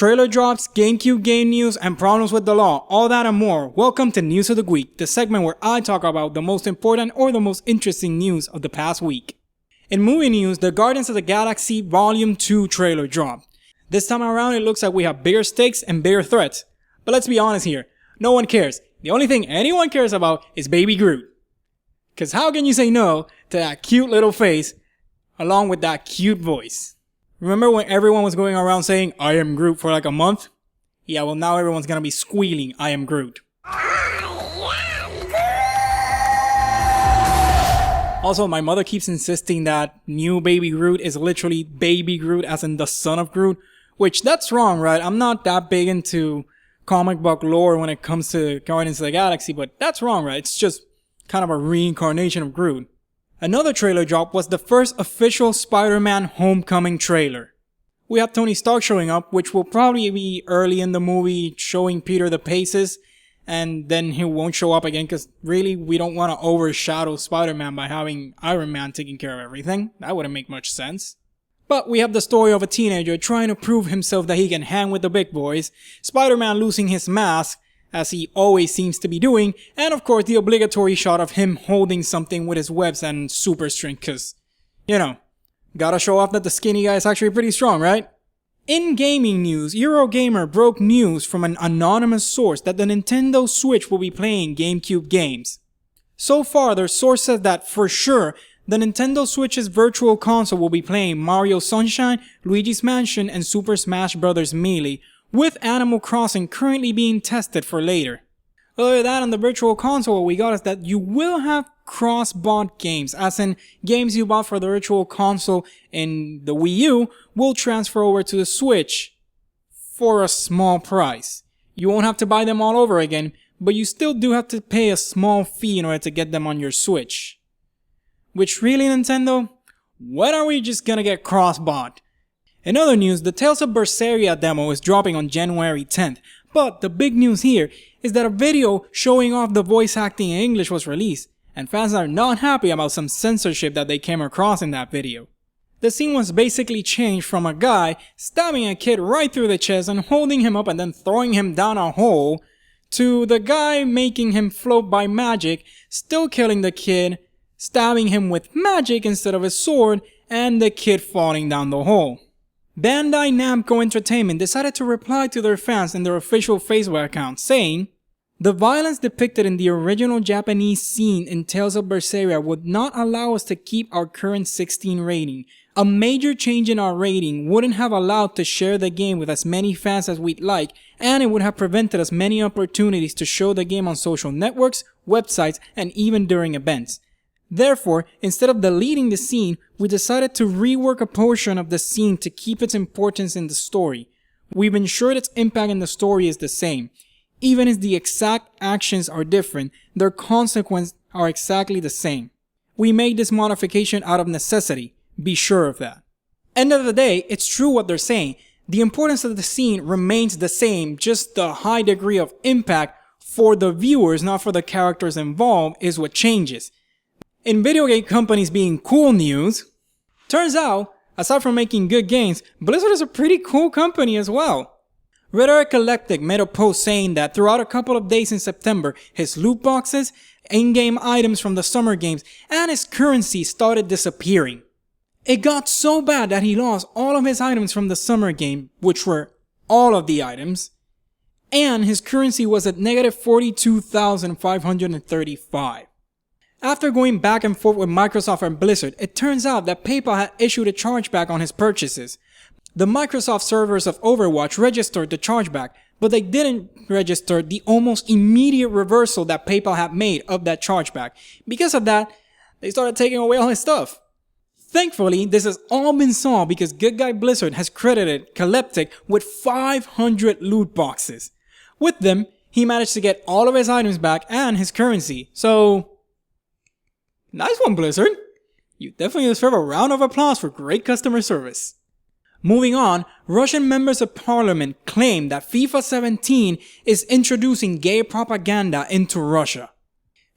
Trailer drops, Gamecube game news, and problems with the law, all that and more. Welcome to News of the Week, the segment where I talk about the most important or the most interesting news of the past week. In movie news, the Guardians of the Galaxy Volume 2 trailer dropped. This time around it looks like we have bigger stakes and bigger threats. But let's be honest here, no one cares. The only thing anyone cares about is Baby Groot. Cause how can you say no to that cute little face along with that cute voice? Remember when everyone was going around saying, I am Groot for like a month? Yeah, well now everyone's gonna be squealing, I am Groot. Also, my mother keeps insisting that new Baby Groot is literally Baby Groot as in the son of Groot. Which, that's wrong, right? I'm not that big into comic book lore when it comes to Guardians of the Galaxy, but that's wrong, right? It's just kind of a reincarnation of Groot. Another trailer drop was the first official Spider-Man Homecoming trailer. We have Tony Stark showing up, which will probably be early in the movie showing Peter the paces, and then he won't show up again because really we don't want to overshadow Spider-Man by having Iron Man taking care of everything. That wouldn't make much sense. But we have the story of a teenager trying to prove himself that he can hang with the big boys, Spider-Man losing his mask, as he always seems to be doing, and of course the obligatory shot of him holding something with his webs and super strength cause, you know, gotta show off that the skinny guy is actually pretty strong, right? In gaming news, Eurogamer broke news from an anonymous source that the Nintendo Switch will be playing Gamecube games. So far, their source says that for sure, the Nintendo Switch's Virtual Console will be playing Mario Sunshine, Luigi's Mansion, and Super Smash Bros. Melee, with Animal Crossing currently being tested for later. Other than that, on the Virtual Console, what we got is that you will have cross-bought games, as in games you bought for the Virtual Console in the Wii U will transfer over to the Switch for a small price. You won't have to buy them all over again, but you still do have to pay a small fee in order to get them on your Switch. Which really, Nintendo? When are we just gonna get cross-bought? In other news, the Tales of Berseria demo is dropping on January 10th, but the big news here is that a video showing off the voice acting in English was released, and fans are not happy about some censorship that they came across in that video. The scene was basically changed from a guy stabbing a kid right through the chest and holding him up and then throwing him down a hole, to the guy making him float by magic, still killing the kid, stabbing him with magic instead of a sword, and the kid falling down the hole. Bandai Namco Entertainment decided to reply to their fans in their official Facebook account, saying, the violence depicted in the original Japanese scene in Tales of Berseria would not allow us to keep our current 16 rating. A major change in our rating wouldn't have allowed to share the game with as many fans as we'd like, and it would have prevented us many opportunities to show the game on social networks, websites, and even during events. Therefore, instead of deleting the scene, we decided to rework a portion of the scene to keep its importance in the story. We've ensured its impact in the story is the same. Even if the exact actions are different, their consequences are exactly the same. We made this modification out of necessity. Be sure of that. End of the day, it's true what they're saying. The importance of the scene remains the same, just the high degree of impact for the viewers, not for the characters involved, is what changes. In video game companies being cool news, turns out, aside from making good games, Blizzard is a pretty cool company as well. Rhetoric Eclectic made a post saying that throughout a couple of days in September, his loot boxes, in-game items from the summer games, and his currency started disappearing. It got so bad that he lost all of his items from the summer game, which were all of the items, and his currency was at negative 42,535. After going back and forth with Microsoft and Blizzard, it turns out that PayPal had issued a chargeback on his purchases. The Microsoft servers of Overwatch registered the chargeback, but they didn't register the almost immediate reversal that PayPal had made of that chargeback. Because of that, they started taking away all his stuff. Thankfully, this has all been solved because good guy Blizzard has credited Eclectic with 500 loot boxes. With them, he managed to get all of his items back and his currency, so nice one, Blizzard. You definitely deserve a round of applause for great customer service. Moving on, Russian members of parliament claim that FIFA 17 is introducing gay propaganda into Russia.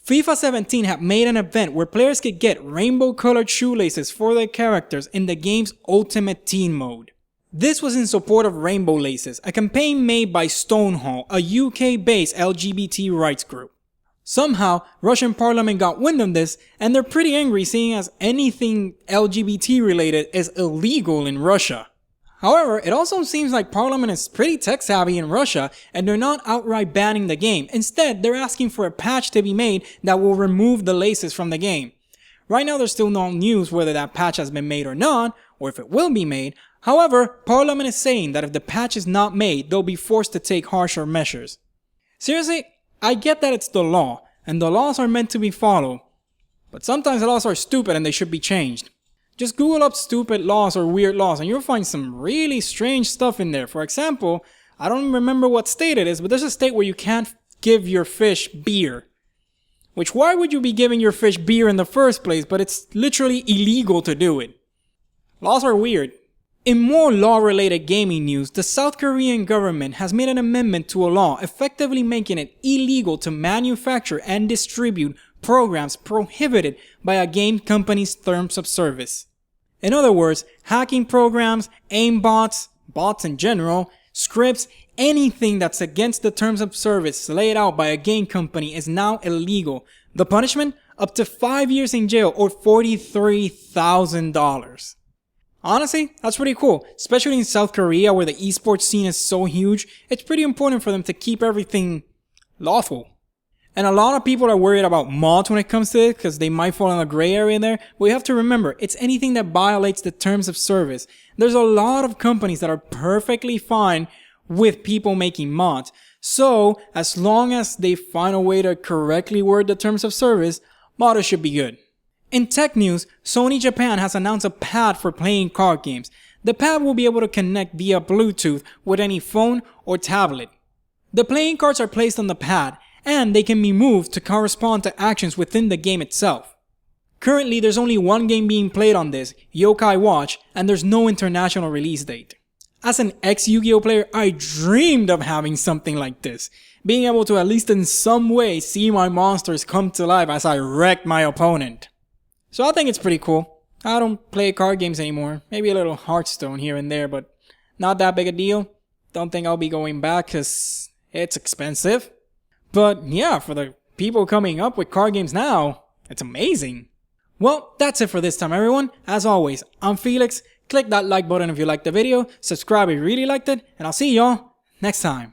FIFA 17 had made an event where players could get rainbow-colored shoelaces for their characters in the game's Ultimate Team mode. This was in support of Rainbow Laces, a campaign made by Stonehall, a UK-based LGBT rights group. Somehow, Russian parliament got wind of this, and they're pretty angry seeing as anything LGBT related is illegal in Russia. However, it also seems like parliament is pretty tech savvy in Russia, and they're not outright banning the game. Instead, they're asking for a patch to be made that will remove the laces from the game. Right now, there's still no news whether that patch has been made or not, or if it will be made. However, parliament is saying that if the patch is not made, they'll be forced to take harsher measures. Seriously, I get that it's the law, and the laws are meant to be followed, but sometimes the laws are stupid and they should be changed. Just Google up stupid laws or weird laws and you'll find some really strange stuff in there. For example, I don't remember what state it is, but there's a state where you can't give your fish beer. Which, why would you be giving your fish beer in the first place? But it's literally illegal to do it. Laws are weird. In more law-related gaming news, the South Korean government has made an amendment to a law effectively making it illegal to manufacture and distribute programs prohibited by a game company's terms of service. In other words, hacking programs, aimbots, bots in general, scripts, anything that's against the terms of service laid out by a game company is now illegal. The punishment? Up to 5 years in jail or $43,000. Honestly, that's pretty cool, especially in South Korea where the esports scene is so huge. It's pretty important for them to keep everything lawful. And a lot of people are worried about mods when it comes to it because they might fall in a gray area there. But you have to remember, it's anything that violates the terms of service. There's a lot of companies that are perfectly fine with people making mods. So, as long as they find a way to correctly word the terms of service, modders should be good. In tech news, Sony Japan has announced a pad for playing card games. The pad will be able to connect via Bluetooth with any phone or tablet. The playing cards are placed on the pad, and they can be moved to correspond to actions within the game itself. Currently, there's only one game being played on this, Yokai Watch, and there's no international release date. As an ex-Yu-Gi-Oh player, I dreamed of having something like this. Being able to at least in some way see my monsters come to life as I wreck my opponent. So I think it's pretty cool. I don't play card games anymore. Maybe a little Hearthstone here and there, but not that big a deal. Don't think I'll be going back because it's expensive. But yeah, for the people coming up with card games now, it's amazing. Well, that's it for this time, everyone. As always, I'm Felix. Click that like button if you liked the video. Subscribe if you really liked it. And I'll see y'all next time.